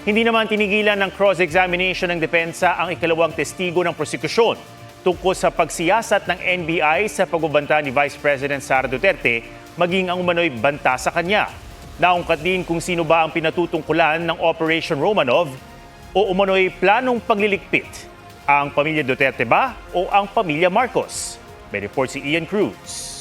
Hindi naman tinigilan ng cross-examination ng depensa ang ikalawang testigo ng prosekusyon tungkol sa pagsiyasat ng NBI sa pagbabanta ni Vice President Sara Duterte maging ang umano'y banta sa kanya. Naungkat din kung sino ba ang pinatutungkulan ng Operation Romanov o umano'y planong pagliligpit. Ang pamilya Duterte ba o ang pamilya Marcos? May report si Ian Cruz.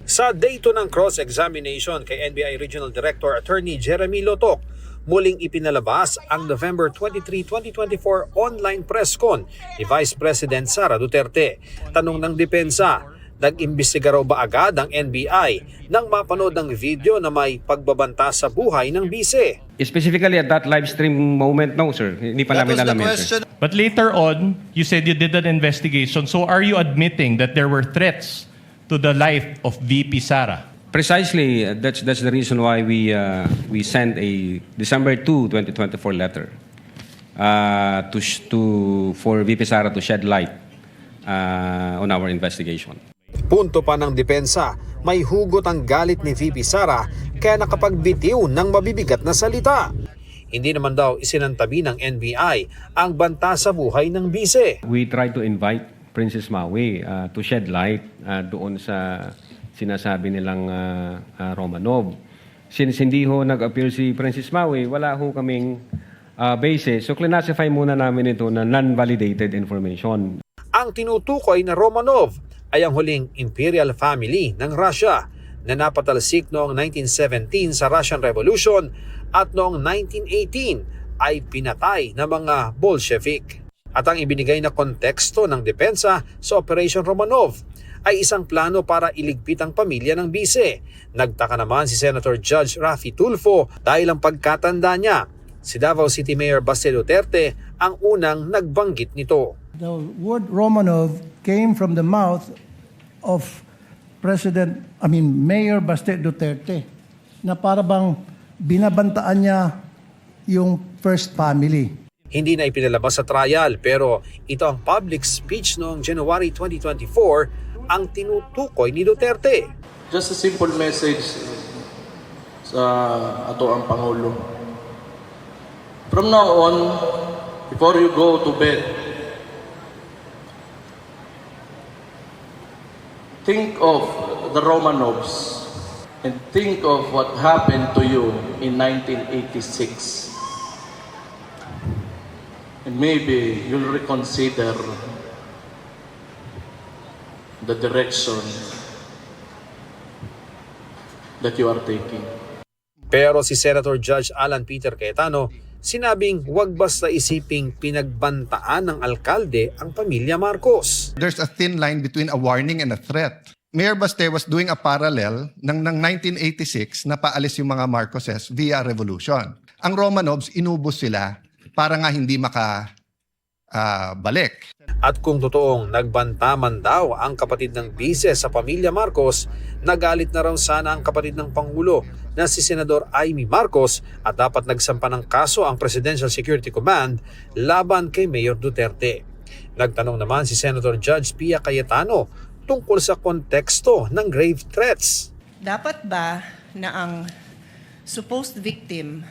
Sa day 2 ng cross-examination kay NBI Regional Director Attorney Jeremy Lotok, muling ipinalabas ang November 23, 2024 online press con ni Vice President Sara Duterte. Tanong ng depensa, nag-imbestiga raw ba agad ang NBI nang mapanood ng video na may pagbabanta sa buhay ng bise? Specifically at that live stream moment, no sir. Hindi pa namin alam yan, sir. But later on, you said you did an investigation. So are you admitting that there were threats to the life of VP Sara? Precisely, that's the reason why we sent a December 2, 2024 letter for VP Sara to shed light on our investigation. Punto pa ng depensa, may hugot ang galit ni VP Sara kaya nakapagbitiw ng mabibigat na salita. Hindi naman daw isinantabi ng NBI ang banta sa buhay ng bise. We tried to invite Princess Maui to shed light doon sa sinasabi nilang Romanov. Since hindi ho nag-appear si Princess Maui, wala ho kaming basis. So classify muna namin ito na non-validated information. Ang tinutukoy na Romanov ay ang huling imperial family ng Russia na napatalsik noong 1917 sa Russian Revolution at noong 1918 ay pinatay ng mga Bolshevik. At ang ibinigay na konteksto ng depensa sa Operation Romanov ay isang plano para iligpit ang pamilya ng bise. Nagtaka naman si Senator Judge Raffy Tulfo dahil ang pagkatanda niya, si Davao City Mayor Baste Duterte ang unang nagbanggit nito. The word Romanov came from the mouth of Mayor Baste Duterte na para bang binabantaan niya yung first family. Hindi na ipinalabas sa trial pero ito ang public speech noong January 2024 ang tinutukoy ni Duterte. Just a simple message sa ato ang Pangulo. From now on, before you go to bed, think of the Romanovs and think of what happened to you in 1986. And maybe you'll reconsider the direction that you are taking. Pero si Senator Judge Alan Peter Cayetano sinabing huwag basta isiping pinagbantaan ng alkalde ang pamilya Marcos. There's a thin line between a warning and a threat. Mayor Baste was doing a parallel ng 1986 na paalis yung mga Marcoses via revolution. Ang Romanovs, inubos sila para nga hindi balik. At kung totoong nagbanta man daw ang kapatid ng bise sa pamilya Marcos, nagalit na raw sana ang kapatid ng Pangulo na si Senador Amy Marcos at dapat nagsampa ng kaso ang Presidential Security Command laban kay Mayor Duterte. Nagtanong naman si Senator Judge Pia Cayetano tungkol sa konteksto ng grave threats. Dapat ba na ang supposed victim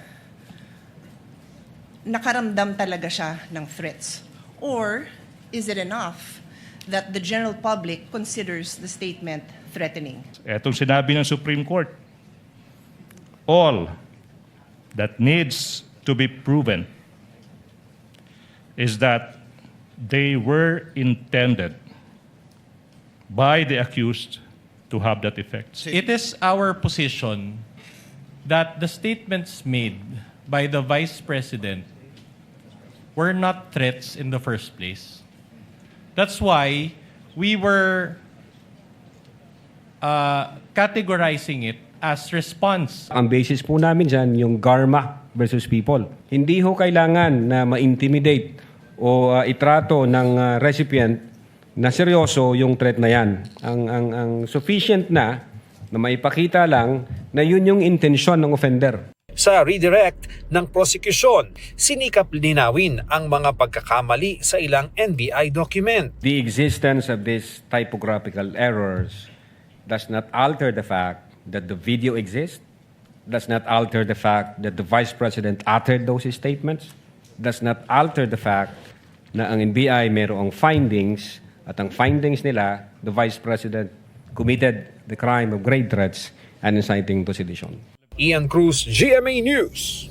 nakaramdam talaga siya ng threats? Or is it enough that the general public considers the statement threatening? Etong sinabi ng Supreme Court, all that needs to be proven is that they were intended by the accused to have that effect. It is our position that the statements made by the Vice President were not threats in the first place. That's why we were categorizing it as response. Ang basis po namin dyan, yung Garma versus people. Hindi ho kailangan na ma-intimidate o itrato ng recipient na seryoso yung threat na yan. Ang sufficient na maipakita lang na yun yung intensyon ng offender. Sa redirect ng prosecution, sinikap linawin ang mga pagkakamali sa ilang NBI document. The existence of these typographical errors does not alter the fact that the video exists, does not alter the fact that the Vice President uttered those statements, does not alter the fact na ang NBI mayroong findings at ang findings nila, the Vice President committed the crime of grave threats and inciting to sedition. Ian Cruz, GMA News.